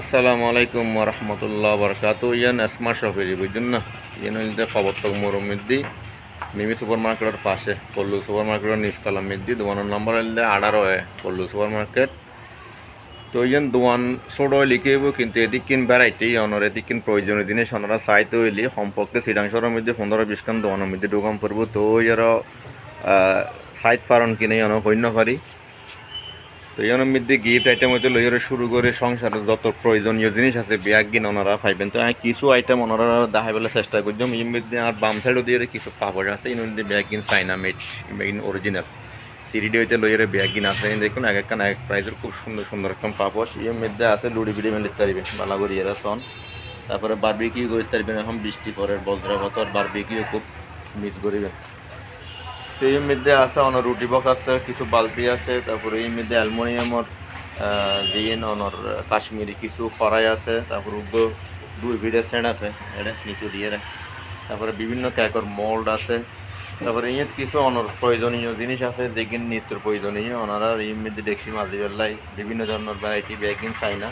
আসসালামু আলাইকুম ওরহমতুল্লাহ বরকাত ইয়ান এসমা শফিরি বুঝুন না ইয়ান হইতে খবর তক মরমিদ্দি মিমি সুপার মার্কেটের পাশে পল্লু সুপার মার্কেটের নিচতলা মিদ্দি দোকানের নম্বর হইলে 18 পল্লু সুপার মার্কেট তো ইয়ান দোকান ছোট লিখেব কিন্তু এদিকিন ভ্যারাইটি অনর এদিকিন প্রয়োজনীয় জিনিস ওনারা চাইতে হইলি সম্পর্কে সিডাংশরের মধ্যে 15-20 খান দোকানের মধ্যে ঢোকান পড়ব তো ইয়ার সাইড ফারণ কিনে অন হইন্য পারি তো এর মধ্যে গিফট আইটেম হইতে লইয়ারে শুরু করে সংসারে যত প্রয়োজনীয় জিনিস আছে ব্যাগ কিন ওনারা পাইবেন তো আমি কিছু আইটেম ওনারা দেখাই বলে চেষ্টা করছিলাম এর মধ্যে আর বাম সাইডও দিয়ে কিছু পাপড় আছে এর মধ্যে ব্যাগ কিন চাইনা মেড ব্যাগ অরিজিনাল সিরিডি হইতে লইয়ারে ব্যাগ কিন আছে দেখুন এক একখান এক প্রাইজের খুব সুন্দর সুন্দর একদম পাপড় এর মধ্যে আছে লুড়ি বিড়ি মেলে পারিবেন বালা করি এরা সন তারপরে বারবিকিউ করতে পারবেন এখন বৃষ্টি পরের বজ্রপাতর বারবিকিউ খুব মিস করিবেন তো এর মধ্যে আছে অনর রুটি বক্স আছে কিছু বালতি আছে তারপরে এর মধ্যে অ্যালুমিনিয়ামর দিয়ে অনর কাশ্মীরি কিছু ফরাই আছে তারপর উপর দুই ভিড়ের স্ট্যান্ড আছে এটা নিচু দিয়ে তারপরে বিভিন্ন ক্যাকর মোল্ড আছে তারপরে ইয়ে কিছু অনর প্রয়োজনীয় জিনিস আছে যেগুলো নিত্য প্রয়োজনীয় ওনারা এর মধ্যে ডেক্সি মাঝি বেলায় বিভিন্ন ধরনের ভ্যারাইটি ব্যাগিন চাইনা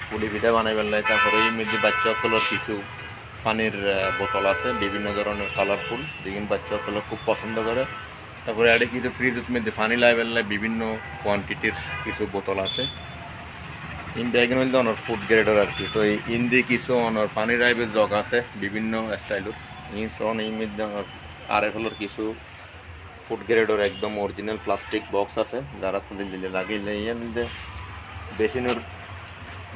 পুলি পিঠা বানাই বেলায় তারপরে এর মধ্যে বাচ্চা সকলের কিছু পানির বোতল আছে বিভিন্ন ধরনের কালারফুল যেগুলো বাচ্চা সকলে খুব পছন্দ করে তারপরে আরে কিছু ফ্রিজের মধ্যে পানি লাইবেলায় বিভিন্ন কোয়ান্টিটির কিছু বোতল আছে ইন ব্যাগের মধ্যে অনর ফুড গ্রেডার আর কি তো ইন্দি কিছু অনর পানি রাইবের জগ আছে বিভিন্ন স্টাইলের ইন সন এই মধ্যে আর এগুলোর কিছু ফুড গ্রেডার একদম অরিজিনাল প্লাস্টিক বক্স আছে যারা তুলে দিলে লাগিয়ে এর মধ্যে বেসিনের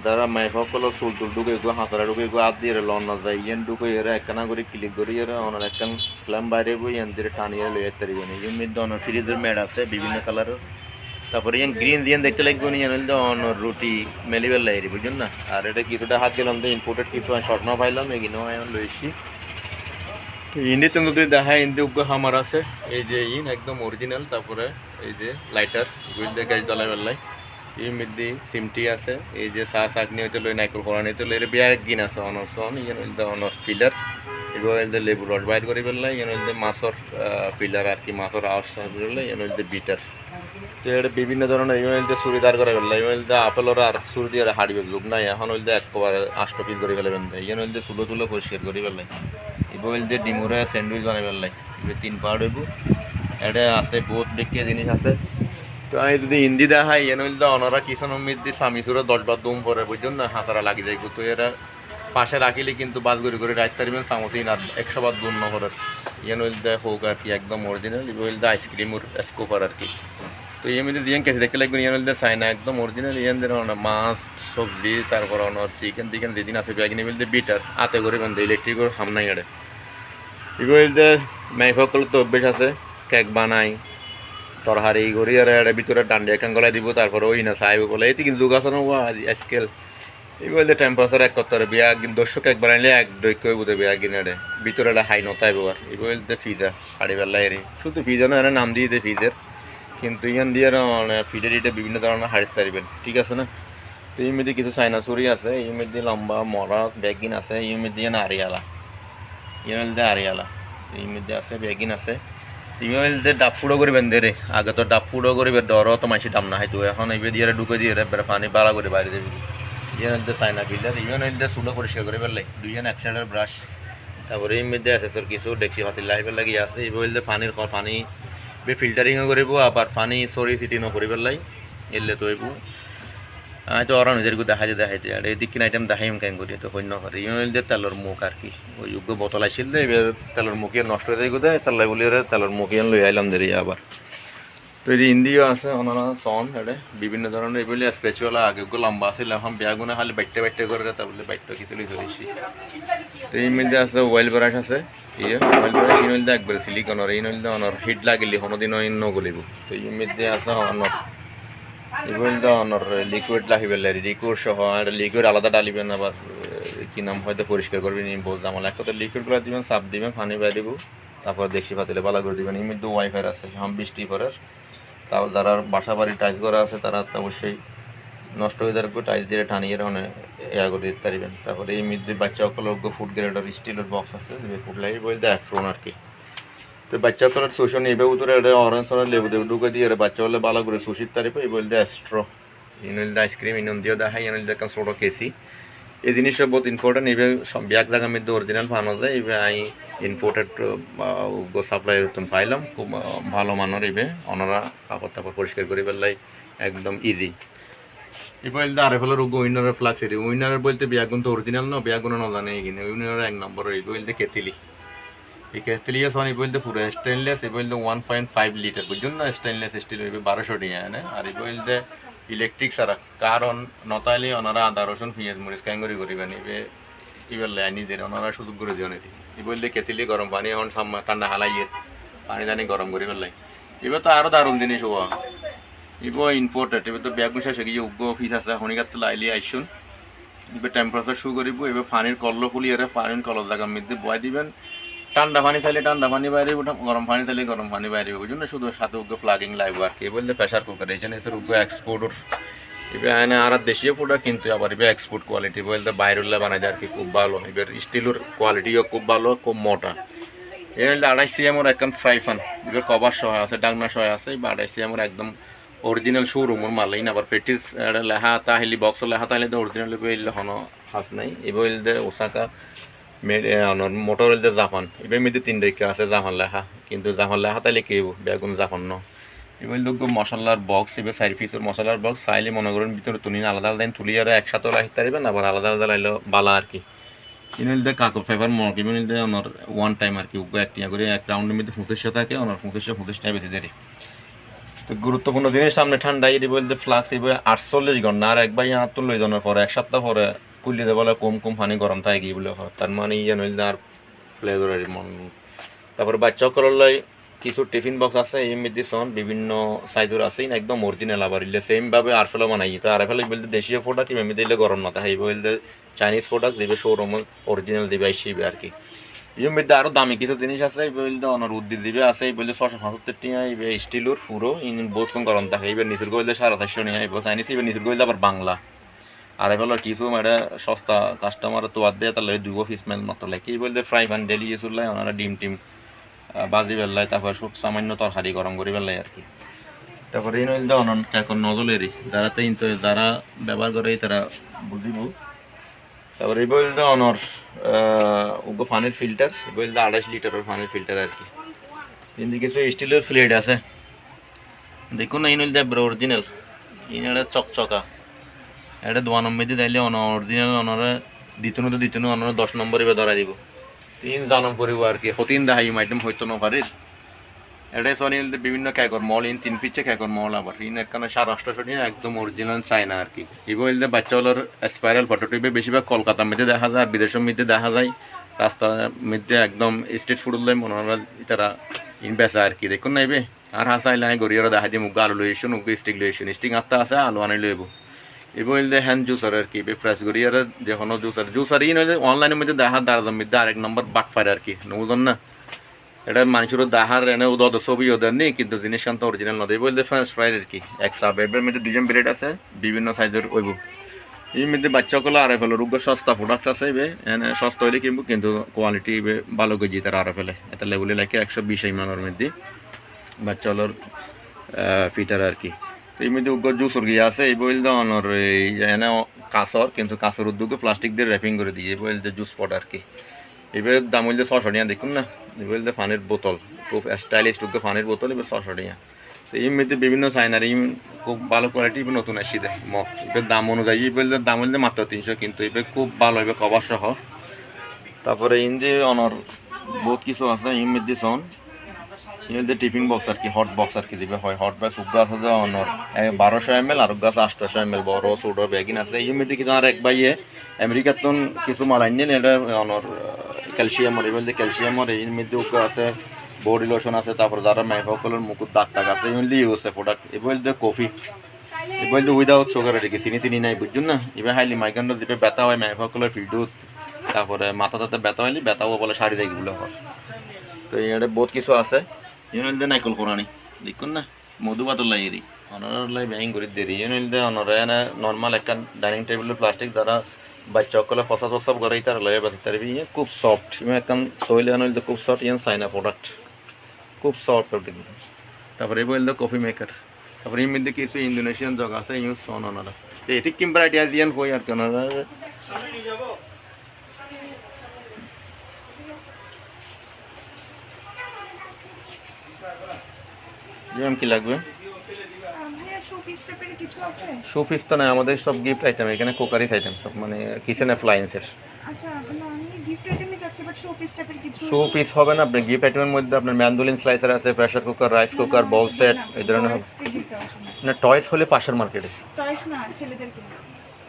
যারা মাইফকলো চুল টুল ঢুকে গো হাঁচড়া ঢুকে গো হাত দিয়ে লন না যায় ইয়ান ঢুকে এরা একখানা করে ক্লিক করি এরা ওনার একখান ফ্ল্যাম বাইরে বই ইয়ান দিয়ে টানিয়ে লইয়ে তারিব না ইয়ান মধ্যে অনার ফ্রিজের ম্যাড আছে বিভিন্ন কালারের তারপরে ইয়ান গ্রিন দিয়ে দেখতে লাগবে না ইয়ান হলে অনর রুটি মেলিবেল লাইরি বুঝুন না আর এটা কিছুটা হাত দিলাম তো ইম্পোর্টেড কিছু শর্টনা পাইলাম এগিনেও আমি লইছি ইন্ডিতে যদি দেখায় ইন্দি উগ্র হামার আছে এই যে ইন একদম অরিজিনাল তারপরে এই যে লাইটার বুঝতে গ্যাস জ্বলাই বেলায় এর মধ্যে সিমটি আছে এই যে চা চাটনি হইতে লই নাইকল করা নিতে এর ব্যাগ গিন আছে অনর সন ইয়ান হইতে অনর ফিলার এবার হইতে লেবু রস বাইর করে ফেললে ইয়ান হইতে মাছর ফিলার আর কি মাছর আওয়াজ ফেললে ইয়ান হইতে বিটার তো এটা বিভিন্ন ধরনের ইয়ে হইতে চুরিদার করে ফেললে ইয়ে হইতে আপেলর আর চুরি দিয়ে হাড়িবে যুগ নাই এখন হইতে একবারে 8 পিস করে ফেলবেন ইয়ান হইতে চুলো তুলো পরিষ্কার করে ফেললে এবার হইতে ডিমুরে স্যান্ডউইচ বানাই ফেললে এবার 3 পাউড হইব এটা আছে বহুত বেকিয়ে জিনিস আছে তো আমি যদি হিন্দি দেখাই এন হইলে অনারা কিষান মিদ্দির স্বামীসুরা 10 বার দুম পরে বুঝছেন না হাঁচারা লাগি যাইব তো এরা পাশে রাখিলে কিন্তু বাস করে রাখতে পারবেন সামতিন আর 100 বার দুম নহরের এন হইলে হোক আর কি একদম অরিজিনাল এ হইলে আইসক্রিমের স্কোপার আর কি তো এর মধ্যে দিয়ে কেসে দেখতে লাগবে এন হইলে চাইনা একদম অরিজিনাল এন দের মাছ সবজি তারপর অনর চিকেন টিকেন যেদিন আছে ব্যাগিনে বলতে বিটার আতে করে বেঁধে ইলেকট্রিকের সামনে এড়ে এগুলো হইলে মেহফকল তো অভ্যেস আছে কেক বানাই তরহারি ঘড়ি আর এর ভিতরে ডান্ডি এখান গলায় দিব তারপরে ওই না চাইব বলে এটি কিন্তু যোগাসন আজকাল এই বলতে টেম্পারেচার এক করতে হবে বিয়া কিন্তু দর্শক একবার আনলে এক দৈক্য বুঝে বিয়া কিনে ভিতরে একটা হাই নতাইব আর এই বলতে ফিজা হাড়ি বেলা এরি শুধু ফিজা না এর নাম দিয়ে দেয় ফিজের কিন্তু ইয়ান দিয়ে ফিজের এটা বিভিন্ন ধরনের হাড়িতে পারবেন ঠিক আছে না তো এই মধ্যে কিছু চাইনা চুরি আছে এই মধ্যে লম্বা মরা ব্যাগিন আছে এই মধ্যে ইয়ান আরিয়ালা ইয়ান মধ্যে আরিয়ালা এই মধ্যে আছে ব্যাগিন আছে ইমেল যে ডাব ফুড়ো করবেন রে আগে তো ডাব ফুড়ো করবে ডরও তো মাসি দাম না হয়তো এখন এইবার দিয়ে ঢুকে দিয়ে এবার পানি বাড়া করে বাইরে দেবে ইয়ে চাইনা ফিল্টার ইমেল চুলো পরিষ্কার করে ফেললে দুইজন এক সাইডের ব্রাশ তারপরে এই মধ্যে আছে কিছু ডেক্সি পাতি লাইফের লাগি আছে এই বলতে পানির পানি ফিল্টারিংও করব আবার পানি সরি সিটিনও করে ফেললাই এলে তো এইব আমি তো ওরা নিজের দেখাইতে আর এদিক কিনা আইটেম দেখাইম কেন করি তো হন্য করে ইমেল দিয়ে তেলের মুখ আর কি ওই যোগ্য বোতল আসছিল দে এবার তেলের মুখিয়ে নষ্ট হয়ে যায় কোথায় তেলাই বলি তেলের মুখিয়ে লই আইলাম দেরি আবার তো এই ইন্দিও আছে ওনারা সন এটা বিভিন্ন ধরনের এগুলি স্পেচুয়ালা আগে লম্বা আছিল এখন বেয়াগুনা খালি বাইটে করে তা বলে বাইটটা কি তুলি ধরেছি তো এই মধ্যে আছে ওয়েল ব্রাশ আছে ইয়ে ওয়েল ব্রাশ ইন হইলে একবারে সিলিকনের এই হইলে অনর হিট লাগিলে কোনোদিন নগলিব তো এই মধ্যে আছে অনর এগুলো তো অনর লিকুইড লাগিবে লিকুইড সহ আর লিকুইড আলাদা ডালিবেন আবার কি নাম হয়তো পরিষ্কার করবেন বোঝ আমার একটা তো লিকুইডগুলো দিবেন সাপ দিবেন পানি বাই দিব তারপর দেখছি পাতিলে ভালো করে দিবেন এর মধ্যে ওয়াইফাই আছে হাম বৃষ্টি পরের তাও যারা বাসা বাড়ি টাইস করা আছে তারা তো অবশ্যই নষ্ট হয়ে যাবে টাইস দিয়ে টানিয়ে অনেক ইয়া করে দিতে পারবেন তারপরে এই মধ্যে বাচ্চা সকলের ফুড গ্রেডার স্টিলের বক্স আছে ফুড লাইট বলতে অ্যাফ্রোন আর কি তো বাচ্চা সকলের শোষণ এবার উত্তরে অরেঞ্জ লেবু দেবু ঢুকে দিয়ে বাচ্চা হলে ভালো করে সুশীত তারিফ এই বলতে অ্যাস্ট্রো ইনলদে আইসক্রিম ইনন দিও দেখাই ইনলদে একটা ছোট কেসি এই জিনিসটা বহুত ইম্পর্টেন্ট এবে ব্যাগ জায়গার মধ্যে অরিজিনাল পাওয়া যায় এবে আই ইম্পোর্টেড সাপ্লাই তুমি পাইলাম খুব ভালো মানের এবে ওনারা কাপড় তাপড় পরিষ্কার করে ফেললাই একদম ইজি এবার আর ফেলো রোগ উইনারের ফ্লাক্স এটি উইনারের বলতে ব্যাগুন তো অরিজিনাল না ব্যাগুন না জানে এখানে উইনারের এক নম্বর এই বলতে কেতিলি এই কেতিলি সন এই বলতে পুরো স্টেনলেস এই বলতে 1.5 লিটার বুঝুন না স্টেনলেস স্টিল হইবে 1200 টাকা না আর এই বলতে ইলেকট্রিক সারা কারণ নতাইলে ওনারা আদা রসুন পেঁয়াজ মরিচ ক্যাঙ্গরি করিবেন এবার লাইনি দেন ওনারা সুযোগ করে দিও এটি এই বলতে কেতিলি গরম পানি এখন ঠান্ডা হালাইয়ে পানি দানি গরম করি ফেললাই এবার তো আরও দারুণ জিনিস হওয়া ইবো ইম্পোর্টেড এবার তো ব্যাগ গুছা সেগিয়ে উগ্র অফিস আছে শনিকার লাইলি আইসুন এবার টেম্পারেচার শু করিব এবার পানির কল্ল ফুলিয়ে পানির কলর জায়গার মধ্যে বয় দিবেন ঠান্ডা পানি চাইলে ঠান্ডা পানি বাইরে গরম পানি চাইলে গরম পানি বাইরে বুঝুন না শুধু সাথে উগ্র প্লাগিং লাগবে আর কি বললে প্রেশার কুকার এখানে এসে উগ্র এক্সপোর্টর এবার এনে আর দেশীয় প্রোডাক্ট কিন্তু আবার এবার এক্সপোর্ট কোয়ালিটি বলতে বাইরের বানাই যায় আর কি খুব ভালো এবার স্টিলের কোয়ালিটিও খুব ভালো খুব মোটা এর 2.5 সিএমের একদম ফ্রাই ফান এবার কভার সহ আছে ডাকনা সহ আছে বা 2.5 সিএমের একদম অরিজিনাল শোরুমের মালাই না আবার পেটিস লেখা তাহলে বক্স লেখা তাহলে অরিজিনাল বইলে হনো হাস নাই এবার দে ওসাকা মোটর দে জাপান এবার মেয়েদের 3 রেখা আছে জাপান লেখা কিন্তু জাপান লেখা তাহলে কেউ বেগুন জাপান ন এবার লোক মশলার বক্স এবার 4 পিসের মশলার বক্স চাইলে মনে করেন ভিতরে তুলি আলাদা আলাদা তুলি আর একসাথে লাইতে পারবেন আবার আলাদা আলাদা লাইলো বালা আর কি ইনলদে কাকর ফাইবার মগ ইনলদে ওনার ওয়ান টাইম আর কি উগ্র একটা করে এক রাউন্ডের মধ্যে 2500 থাকে ওনার 2500 বেশি দেরি তো গুরুত্বপূর্ণ জিনিস সামনে ঠান্ডা এটি বলতে ফ্লাক্স এবার 48 ঘন্টা আর একবার হাত তুলে যাওয়ার পরে এক সপ্তাহ পরে কুলিয়ে দেওয়া বলে কম পানি গরম থাকে গিয়ে বলে হয় তার মানে ইয়ে নইলে আর ফ্লেভার মন তারপরে বাচ্চা করলে কিছু টিফিন বক্স আছে এই মধ্যে সন বিভিন্ন সাইজের আছে একদম অরিজিনাল আবার ইলে সেমভাবে আর ফেলো বানাই তো আর ফেলে বলতে দেশীয় প্রোডাক্ট এমনি দিলে গরম না থাকে বলতে চাইনিজ প্রোডাক্ট দিবে শোরুম অরিজিনাল দিবে আসবে আর কি এর মধ্যে আরও দামি কিছু জিনিস আছে বলতে অনার উদ্দির দিবে আছে বলতে 675 টাকা এবার স্টিলের পুরো ইঞ্জিন বহুত কম গরম থাকে এবার নিচের গইলে 450 নিয়ে আইব চাইনিজ এবার নিচের গইলে আবার বাংলা আর এবার কিছু মানে সস্তা কাস্টমার তো আর দেয় তাহলে 2 পিস মেল মতো লাগে কি বলতে ফ্রাই প্যান ডেলি ইউজ লাই ওনারা ডিম টিম বাজি বেলায় তারপর সব সামান্য তরকারি গরম করে বেলায় আর কি তারপরে এই নইলে অনন এখন নজলেরই যারা তো যারা ব্যবহার করে তারা বুঝিব তারপরে এই বলতে অনর ওগো পানির ফিল্টার বলতে 28 লিটারের পানির ফিল্টার আর কি কিন্তু কিছু স্টিলের প্লেট আছে দেখুন না এই নইলে অরিজিনাল ইনারা চকচকা এটা 2 নম্বর দিয়ে দিলে অরিজিনাল অনারা দিতনো অনারা 10 নম্বরে ধরা দিব 3 জানম পড়ব আর কি হতিন দেখাই আইটেম হইতো না পারির এটা সনিল বিভিন্ন ক্যাকর মল 3 পিচে ক্যাকর মল আবার একখানে 850 টাকা একদম অরিজিনাল চায়না আর কি এগুলো বাচ্চাগুলোর স্পাইরাল ফটোটিপে বেশিরভাগ কলকাতার মধ্যে দেখা যায় আর বিদেশের মধ্যে দেখা যায় রাস্তার মধ্যে একদম স্ট্রিট ফুড মনে হয় তারা বেচা আর কি দেখুন না এবে আর হাসাইলে গড়িয়ারা দেখা দিয়ে মুখ আলু লইছো মুখ স্টিক আত্মা আছে আলু আনি লইব এবার হ্যান্ড জুসার আর কি ফ্রেশ গড়িয়ার যে কোনো জুসার ই নইলে অনলাইনের মধ্যে দেখার দাঁড়ার মধ্যে আরেক নম্বর বাটফার আর কি বুঝলেন না এটা মানুষের দেখার এনে উদয় ছবি ওদের নেই কিন্তু জিনিস কান্ত অরিজিনাল নদী বলতে ফ্রেঞ্চ ফ্রাইড আর কি এক সাব এবার মধ্যে 2জন ব্রেড আছে বিভিন্ন সাইজের ওইব এর মধ্যে বাচ্চাগুলো আর ফেলে রোগ সস্তা প্রোডাক্ট আছে এনে সস্তা হইলে কিনবো কিন্তু কোয়ালিটি ভালো গেজি তারা আর ফেলে এটা লেবুলে লাগে 120 মানের মধ্যে বাচ্চাগুলোর ফিটার আর কি এই মধ্যে উগ্র জুসর গিয়ে আছে এই বইল ধরনের এই এনে কাঁচর কিন্তু কাঁচর উদ্যোগে প্লাস্টিক দিয়ে র্যাপিং করে দিয়ে এই বইল যে জুস পট আর কি এবার দাম হইলে 600 টাকা দেখুন না এই বইল পানির বোতল খুব স্টাইলিশ টুকু পানির বোতল এবার 600 টাকা তো এই মধ্যে বিভিন্ন চাইনার খুব ভালো কোয়ালিটি নতুন আসি দেয় এবার দাম অনুযায়ী এই বইল দাম হইলে মাত্র 300 কিন্তু এবার খুব ভালো এবার কভার সহ তারপরে ইন্দি অনর বহুত কিছু আছে এর মধ্যে সন যে টিফিন বক্স আর কি হট বক্স আর কি দিবে হয় হট বক্স উপ গাছ আছে অনর 1200 ml আর গাছ 800 ml বড় ছোট ব্যাগিন আছে এই মধ্যে কিন্তু আর এক বাইয়ে আমেরিকার তো কিছু মাল আনিয়ে এটা অনর ক্যালসিয়ামর এই বলতে ক্যালসিয়ামর এর মধ্যে উপ আছে বডি লোশন আছে তারপর যারা মেকআপের মুকুট দাগ টাগ আছে এমনি ইউজ আছে প্রোডাক্ট এই বলতে কফি এই বলতে উইদাউট সুগার আর কি চিনি তিনি নাই বুঝুন না এবার হাইলি মাইগ্রেন দিবে ব্যথা হয় মেকআপের ফিল্ডুত তারপরে মাথা তাতে ব্যথা হইলে ব্যথাও বলে শাড়ি দেখগুলো হয় তো এটা বহুত কিছু আছে ইউনিলদে নাইকল কোরআনি দেখুন না মধু পাতল লাগি অনারাই ব্যাং করে দেরি ইউনিলদে অনারা এনে নর্মাল একটা ডাইনিং টেবিলের প্লাস্টিক দ্বারা বাচ্চা সকলে প্রসাব প্রসাব করে তার লয়ে বাতি তার ইয়ে খুব সফট ইয়ে একদম তৈলে আনলদে খুব সফট ইয়ান চাইনা প্রোডাক্ট খুব সফট প্রোডাক্ট তারপরে এই বললে কফি মেকার তারপরে এর মধ্যে কিছু ইন্দোনেশিয়ান জগ আছে ইউজ সন ওনারা তো এটি কিংবা আইডিয়া দিয়ান কই আর কি ওনারা যেমন কি লাগবে শো পিস তো নাই আমাদের সব গিফট আইটেম এখানে কোকারিস আইটেম সব মানে কিচেন অ্যাপ্লায়েন্সের শো পিস হবে না আপনি গিফট আইটেমের মধ্যে আপনার ম্যান্ডোলিন স্লাইসার আছে প্রেসার কুকার রাইস কুকার বল সেট এই ধরনের হবে না টয়স হলে পাশের মার্কেটে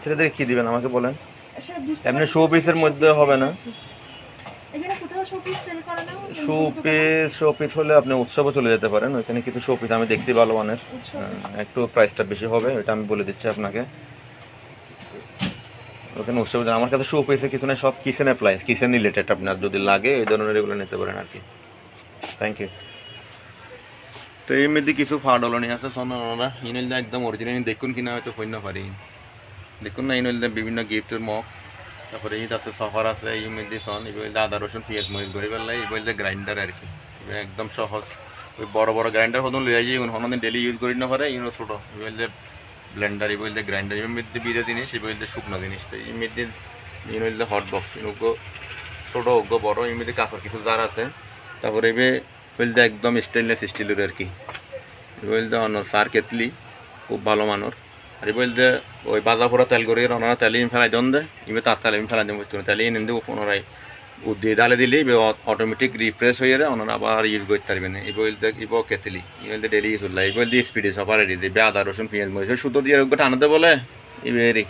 ছেলেদের কি দিবেন আমাকে বলেন এমনি শো পিসের মধ্যে হবে না শো পিস হলে আপনি উৎসবে চলে যেতে পারেন ওইখানে কিছু শো পিস আমি দেখছি ভালো মানের একটু প্রাইসটা বেশি হবে ওইটা আমি বলে দিচ্ছি আপনাকে ওখানে উৎসবে আমার কাছে শো পিসে কিছু না সব কিচেন অ্যাপ্লায়েন্স কিচেন রিলেটেড আপনার যদি লাগে এই ধরনের এগুলো নিতে পারেন আর কি থ্যাংক ইউ তো এর মধ্যে কিছু ফাডলনি আছে সোনারা ইনলদা একদম অরিজিনাল দেখুন কিনা হয়তো কই না পারি দেখুন না ইনলদা বিভিন্ন গিফটের মগ তারপরে ঈদ আছে সফর আছে এই মধ্যে সন এই বলতে আদা রসুন পেঁয়াজ মরিচ গড়ি পেলাই এই বলতে গ্রাইন্ডার আর কি একদম সহজ ওই বড় বড় গ্রাইন্ডার হতো লইয়া যাই হনদিন ডেলি ইউজ করি না পারে ইউনো ছোটো এই বলতে ব্লেন্ডার এই বলতে গ্রাইন্ডার এর মধ্যে বিরে জিনিস এই বলতে শুকনো জিনিস তো এই মধ্যে ইন বলতে হট বক্স ইনগো ছোটো হোক বড় এর মধ্যে কাঁচর কিছু জার আছে তারপরে এবে বলতে একদম স্টেনলেস স্টিলের আর কি এই বলতে অন্য সার কেতলি খুব ভালো মানের আর এই বলতে ওই বাজা পোড়া তেল করে ওনারা তেলে ফেলাই দেন দেয় ইমে তার তেলে ফেলাই দেন বুঝতে তেলে এনে দেবো পুনরায় দিয়ে ডালে দিলে অটোমেটিক রিফ্রেশ হয়ে যায় ওনারা আবার ইউজ করতে পারবেন এই বলতে ইব কেতলি এই বলতে ডেলি ইউজ হল এই বলতে স্পিডে সবার রেডি দেবে আদা রসুন পেঁয়াজ মরিচ সুতো দিয়ে ওগুলো আনাতে বলে ইবেরি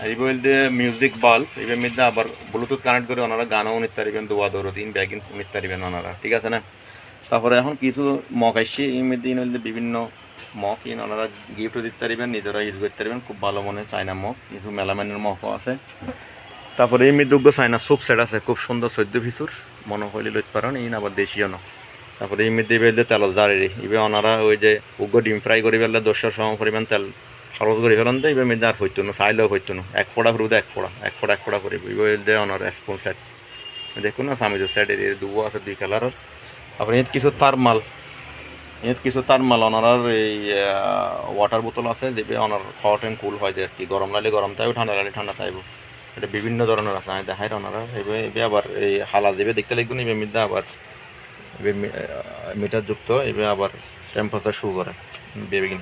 আর এই বলতে মিউজিক বাল্ব এবার মধ্যে আবার ব্লুটুথ কানেক্ট করে ওনারা গানও নিতে পারবেন দোয়া দৌড় দিন ব্যাগিন নিতে পারবেন ওনারা ঠিক আছে না তারপরে এখন কিছু মগ আসছে এর মধ্যে বিভিন্ন মগ ইন ওনারা গিফটও দিতে পারবেন নিজেরা ইউজ করতে পারবেন খুব ভালো মনে চায়না মগ কিছু মেলামাইনের মগও আছে তারপরে এই মধ্যে চায়না সুপ সেট আছে খুব সুন্দর 14 পিসুর মনে হইলে লইতে পারেন এই আবার দেশীয় ন তারপরে এই মধ্যে বেলতে তেল জারি এবার ওনারা ওই যে উগ্র ডিম ফ্রাই করে ফেললে 10 সম পরিমাণ তেল খরচ করে ফেলেন তো এবার মধ্যে আর হইতো না চাইলেও হইতো না এক ফোড়া হরুদে এক ফোড়া করে এবার ওনার স্পুন সেট দেখুন না সামিজের সেট এর দুবো আছে 2 কালারের তারপরে কিছু থার্মাল কিছু থার্মাল ওনার এই ওয়াটার বোতল আছে দেবে ওনার হট অ্যান্ড কুল হয় যে আর কি গরম লাগলে গরম চাইব ঠান্ডা লাগলে ঠান্ডা চাইব এটা বিভিন্ন ধরনের আছে আমি দেখাই ওনারা এবার আবার এই হালা দেবে দেখতে লাগবে এবার মধ্যে আবার মিটার যুক্ত এবার আবার টেম্পারেচার শু করে বেবিগিন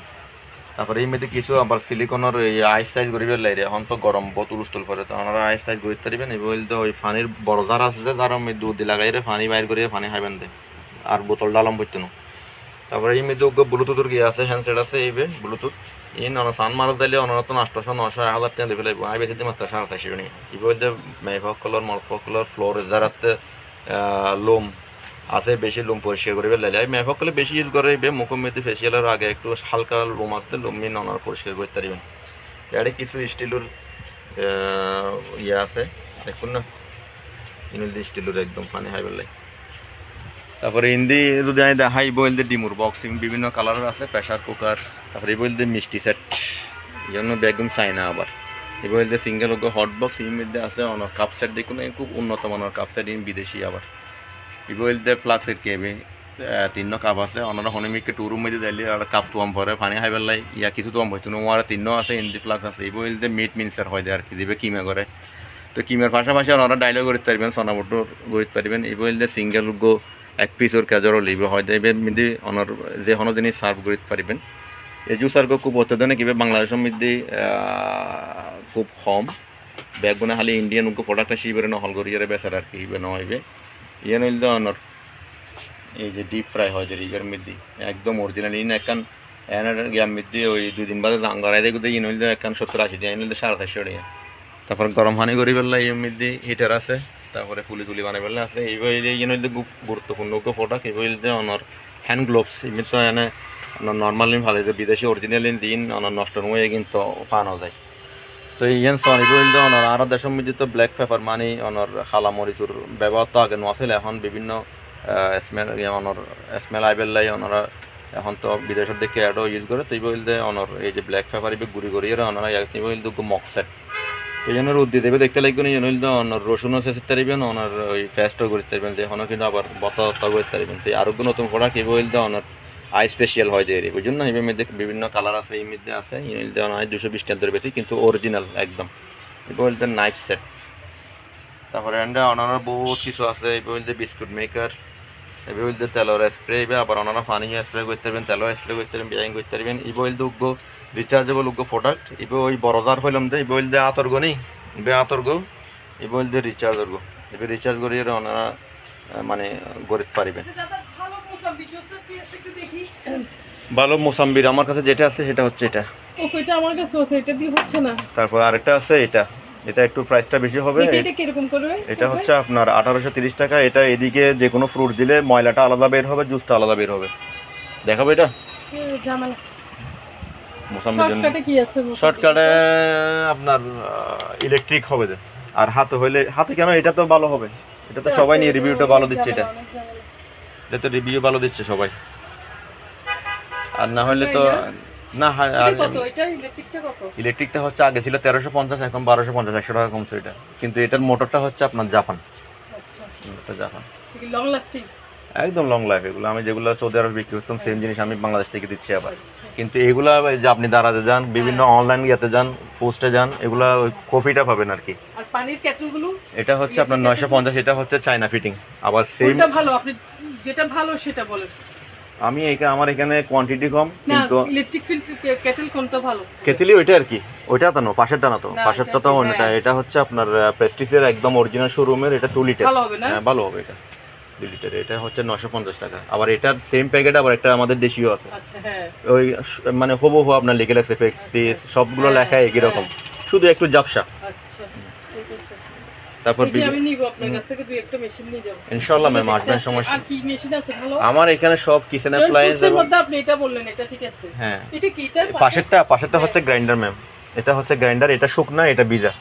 তারপরে এই মধ্যে কিছু আবার সিলিকনের এই আইস টাইস গরিবের লাইরে এখন তো গরম বোতল উস্তল করে তো ওনারা আইস টাইস গরিব পারিবেন এই বলতে ওই পানির বড় জার আছে যে যার দুধ লাগাই রে পানি বাইর করে পানি খাইবেন দে আর বোতল ডালাম বইতো না তারপরে এই মধ্যে ব্লুটুথের গিয়ে আছে হ্যান্ডসেট আছে এইবে ব্লুটুথ ইন ওনার সান মারত দিলে ওনারা তো 800 900 1000 টাকা দেবে লাগবে আই বেশি মাত্র 450 নি এই বলতে মেফক কালার মরফক কালার ফ্লোর যারাতে লোম আছে বেশি লোম পরিষ্কার করে ফেললে আমি মেফক কালার বেশি ইউজ করে মুখোমুখি ফেসিয়ালের আগে একটু হালকা লোম আসতে লোম মিন ওনার পরিষ্কার করতে পারবেন এর কিছু স্টিলের ইয়ে আছে দেখুন না ইনল স্টিলের একদম পানি হাইবেল লাগে তারপরে হিন্দি যদি আমি দেখাই বলতে ডিমুর বক্সিং বিভিন্ন কালারের আছে প্রেসার কুকার তারপরে এই বলতে মিষ্টি সেট এই জন্য বেগুন চাই না আবার এই বলতে সিঙ্গেল হট বক্স এর মধ্যে আছে অনেক কাপ সেট দেখুন খুব উন্নত মানের কাপ সেট বিদেশি আবার এই বলতে ফ্লাক্সের কেবে 3 কাপ আছে ওনারা হনিমিকে টু রুম মধ্যে দিলে আর কাপ তোয়াম ভরে পানি খাই পেলাই ইয়া কিছু তোয়াম হইতো না আর 3 আছে হিন্দি ফ্লাক্স আছে এই বলতে মিট মিনসার হয় আর কি দিবে কিমে করে তো কিমের পাশাপাশি ওনারা ডাইলগ করতে পারবেন সোনামোটো করতে পারবেন এই বলতে সিঙ্গেল গো এক পিসর কাজরও লিবে হয় এবার মধ্যে অনার যে কোনো জিনিস সার্ভ করতে পারবেন এই জুসারকে খুব অত্যাধুনিক এবার বাংলাদেশের মধ্যে খুব কম ব্যাগগুলো খালি ইন্ডিয়ান প্রোডাক্ট আসি এবারে নহল করিয়ারে বেচার আর কি এবার নহইবে ইয়ে নইলে অনার এই যে ডিপ ফ্রাই হয় যে রিগার মধ্যে একদম অরিজিনাল ইন একান এনার গিয়ার মধ্যে ওই 2 দিন বাদে জাঙ্গারাই দেখতে ইয়ে নইলে একান 70-80 টাকা নইলে 450 টাকা তারপর গরম পানি করি ফেললে এর মধ্যে হিটার আছে তারপরে পুলি তুলি বানাই ফেললে আছে এইভাবে ইয়ে খুব গুরুত্বপূর্ণ প্রোডাক্ট এইভাবে অনার হ্যান্ড গ্লোভস এমনি তো এনে নর্মালি ভালো বিদেশি অরিজিনালি দিন অনার নষ্ট হয়ে কিন্তু পানো যায় তো ইয়েন সন এইভাবে অনার আর দেশের মধ্যে তো ব্ল্যাক পেপার মানে অনার খালা মরিচুর ব্যবহার তো আগে নছিল এখন বিভিন্ন স্মেল অনার স্মেল আইবেলাই ওনারা এখন তো বিদেশের দিকে অ্যাডও ইউজ করে তো এইভাবে অনার এই যে ব্ল্যাক পেপার এবার গুড়ি করিয়ে ওনারা এইভাবে মকসেট এই জন্য রোদ দিয়ে দেবে দেখতে লাগবে না এই জন্য অনার রসুনও চেষ্টা পারবেন ওনার ওই পেস্টও করতে পারবেন যে এখনও কিন্তু আবার বতা করতে পারবেন তো আরোগ্য নতুন প্রোডাক্ট এই বলতে অনার আই স্পেশাল হয় যে ওই জন্য এর মধ্যে বিভিন্ন কালার আছে, এই মধ্যে আছে এই মধ্যে অনেক 220 টাকা বেশি কিন্তু অরিজিনাল একদম। এই বলতে নাইফ সেট, তারপরে এন্ডা অনার বহুত কিছু আছে। এই বলতে বিস্কুট মেকার, এই বলতে তেলের স্প্রে, আবার অনারা পানি স্প্রে করতে পারবেন, তেলের স্প্রে করতে পারবেন, বিয়াইং করতে পারবেন। এই বলতে উগ্গ রিচার্জেবল উগ্গ প্রোডাক্ট। এই ওই বড়দার হইলাম দে এই বলতে আতর্গ নেই বে আতর্গ, এই বলতে রিচার্জ করবো, এবার রিচার্জ করিয়ে ওনারা মানে গরিব পারিবেন। ভালো মোসাম্বির আমার কাছে যেটা আছে সেটা হচ্ছে এটা। এটা আমার কাছে আছে, এটা দিয়ে হচ্ছে না। তারপর আরেকটা আছে এটা, এটা একটু প্রাইসটা বেশি হবে। এটা কিরকম করবে? এটা হচ্ছে আপনার 1830 টাকা। এটা এদিকে যে কোনো ফ্রুট দিলে ময়লাটা আলাদা বের হবে, জুসটা আলাদা বের হবে। দেখাবো এটা ঝামেলা। মোসাম্বির জন্য শর্টকাটে কি আছে? শর্টকাটে আপনার ইলেকট্রিক হবে যে, আর হাতে হইলে হাতে কেন, এটা তো ভালো হবে। এটা তো সবাই নিয়ে রিভিউটা ভালো দিচ্ছে, এটা তো রিভিউ ভালো দিচ্ছে সবাই। আর না হলে তো না। ইলেকট্রিকটা হচ্ছে আগে ছিল 1350, এখন 1250, 100 টাকা কমছে এটা। কিন্তু এটার মোটরটা হচ্ছে আপনার জাপান। এটা জাপান, লং লাস্টিং, একদম লং লাইফ। এগুলো আমি যেগুলো সৌদি আরবে বিক্রি করতাম সেম জিনিস আমি বাংলাদেশ থেকে দিচ্ছি আবার। কিন্তু এগুলা যে আপনি দারাজে যান, বিভিন্ন অনলাইন ইয়াতে যান, পোস্টে যান, এগুলা ওই কপিটা পাবেন আর কি। আর পানির কেটলগুলো এটা হচ্ছে আপনার 950, এটা হচ্ছে চায়না ফিটিং। আবার সেম ভালো, আপনি যেটা ভালো সেটা বলেন। আমি আমার এখানে কোয়ান্টিটি কম, কিন্তু ইলেকট্রিক কেটল কোনটা ভালো? কেটলি ওইটা আর কি, ওইটা তো না, পাশেরটা না তো, পাশেরটা তো ওটা। এটা হচ্ছে আপনার প্রেস্টিজের একদম অরিজিনাল শোরুমের, এটা 2 লিটার। ভালো হবে না? হ্যাঁ ভালো হবে এটা 2 লিটার। এটা হচ্ছে 950 টাকা। আবার এটার সেম প্যাকেট আবার একটা আমাদের দেশীয় আছে। আচ্ছা হ্যাঁ, ওই মানে হুবহু আপনার লিখে রাখছে প্রেস্টিজ, সবগুলো লেখা একই রকম, শুধু একটু ঝাপসা। আচ্ছা ঠিক আছে। তারপর আমি নিব আপনার কাছ থেকে দুই একটা মেশিন নিয়ে যাব ইনশাআল্লাহ ম্যাম, আসবেন সমস্যা। আর কি মেশিন আছে ভালো? আমার এখানে সব কিচেন অ্যাপ্লায়েন্স এর মধ্যে আপনি এটা বললেন, এটা ঠিক আছে। হ্যাঁ, এটা কি? এটা পাশেরটা হচ্ছে গ্রাইন্ডার ম্যাম। এটা হচ্ছে গ্রাইন্ডার, এটা শুকনা, এটা ভিজা।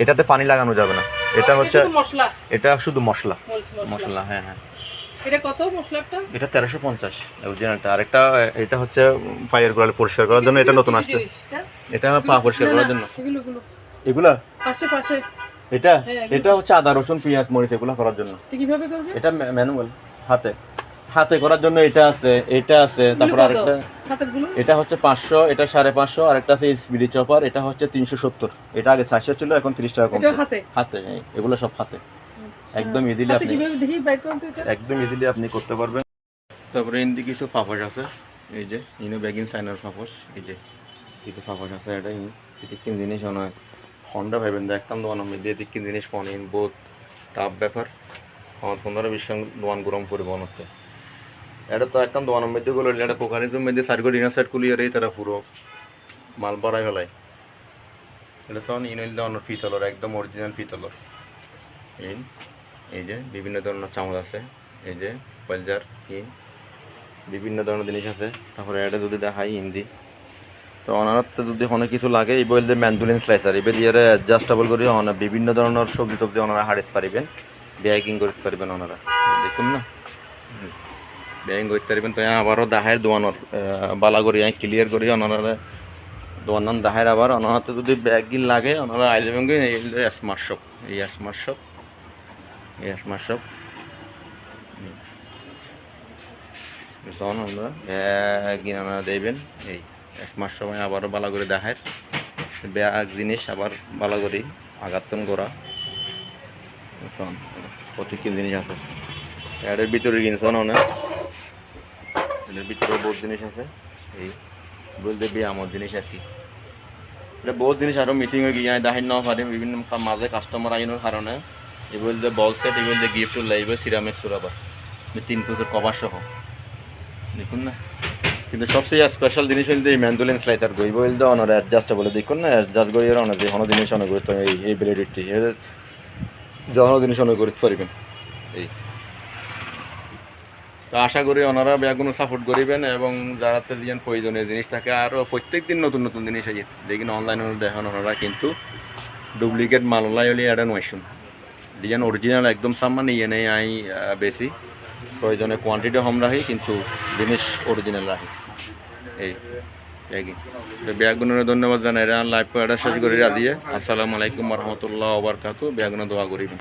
এটাতে পানি লাগানো যাবে না। এটা হচ্ছে মশলা, এটা শুধু মশলা। মশলা হ্যাঁ হ্যাঁ। এটা কত মশলাটা? এটা 1350 অরিজিনালটা। আরেকটা এটা হচ্ছে পায়ের গোড়ালি পরিষ্কার করার জন্য, এটা নতুন আসছে। এটা পা পরিষ্কার করার জন্য। এগুলা পাশে এটা এটা হচ্ছে আদা রসুন পেঁয়াজ মরিচ এগুলা করার জন্য। কিভাবে করবে? এটা ম্যানুয়াল, হাতে করার জন্য এটা আছে, এটা আছে। তারপর আরেকটা এটা হচ্ছে 500, এটা 550। আর একটা আছে স্পিডি চপার, এটা হচ্ছে 370। এটা আগে 400 ছিল, এখন 30 টাকা কমছে। হাতে এগুলো সব হাতে, একদম ইজিলি আপনি একদম ইজিলি আপনি করতে পারবেন। তারপরে ইন্দি কিছু পাপোশ আছে, এই যে ইনো ব্যাগিং সাইনার পাপোশ, এই যে কিছু পাপোশ আছে। এটা তিন জিনিস অনেক হন্ডা ভাইবেন দেখতাম দোকানের মধ্যে, তিন জিনিস পনিন বহুত টাফ ব্যাপার। আমার 15-20 দোকান গরম পরিবহন হচ্ছে। এটা তো একদম দোকানের মধ্যে গুলো এটা কোকারিজের মধ্যে 4 কোটি ডিনার সেট কুলিয়ে রে তারা পুরো মাল বাড়াই ফেলায়। এটা তখন ইনইল দোকানের পিতলের, একদম অরিজিনাল পিতলের। এই যে বিভিন্ন ধরনের চামচ আছে, এই যে পালজার বিভিন্ন ধরনের জিনিস আছে। তারপরে এটা যদি দেখাই হিন্দি তো ওনার তো যদি অনেক কিছু লাগে, এই বলতে ম্যান্ডুলিন স্লাইসার এবার দিয়ে অ্যাডজাস্টেবল করে ওনারা বিভিন্ন ধরনের সবজি টবজি ওনারা হারিতে পারিবেন, ব্যাগিং করতে পারবেন ওনারা। দেখুন না ব্যাগিং করতে পারবেন। তো আবারও দাহের দোয়ানোর বালা করি ক্লিয়ার করি ওনারা দোয়ান দাহের। আবার ওনারাতে যদি ব্যাগিং লাগে ওনারা আই যাবেন এই স্মার্ট শপ, এই স্মার্ট শপ, এই স্মার্ট শপ আমরা ব্যাগিং ওনারা দেবেন। এই স্মার্ট সময় আবারও বালা করে দেখায় ব্যাগ জিনিস আবার বালা করি আঘাতন করা প্রতি কি জিনিস আছে। এর ভিতরে কিনছেন অনেক, এর ভিতরে বহুত জিনিস আছে। এই বলতে আমার জিনিস আর কি, এটা বহুত জিনিস আরও মিসিং হয়ে গিয়ে দেখাই না পারে বিভিন্ন মাঝে কাস্টমার আইনের কারণে। এই বলতে বল সেট, এই বলতে গিফট লাগবে সিরামিক সুরাবার 3 ফুটের কভার সহ। দেখুন না, কিন্তু সবচেয়ে স্পেশাল জিনিস হইলে এই ম্যান্ডুলিন স্লাইসার গই বলতে অনার অ্যাডজাস্ট বলে দেখুন না, অ্যাডজাস্ট গই এর অনেক যে কোনো জিনিস অনেক করতে এই ব্লেডটি এর যখন জিনিস অনেক করতে পারবেন। এই তো আশা করি ওনারা ব্যাগগুলো সাপোর্ট করিবেন এবং যারা দিন প্রয়োজনীয় জিনিস থাকে আরও প্রত্যেক দিন নতুন নতুন জিনিস আছে দেখুন অনলাইনে দেখেন ওনারা কিন্তু ডুপ্লিকেট মাল ওলাই হলে এটা নয়শুন ডিজাইন অরিজিনাল একদম সামান ইয়ে নেই আই বেশি প্রয়োজনে কোয়ান্টিটি কম রাখি কিন্তু জিনিস অরিজিনাল রাখি। এই ব্যাগই ব্যাগগুলোর ধন্যবাদ জানাই। লাইভ এটা শেষ করে দিয়ে আসসালামু আলাইকুম রহমতুল্লাহ ওবরকাতু। ব্যাগগুলো দোয়া করিবেন।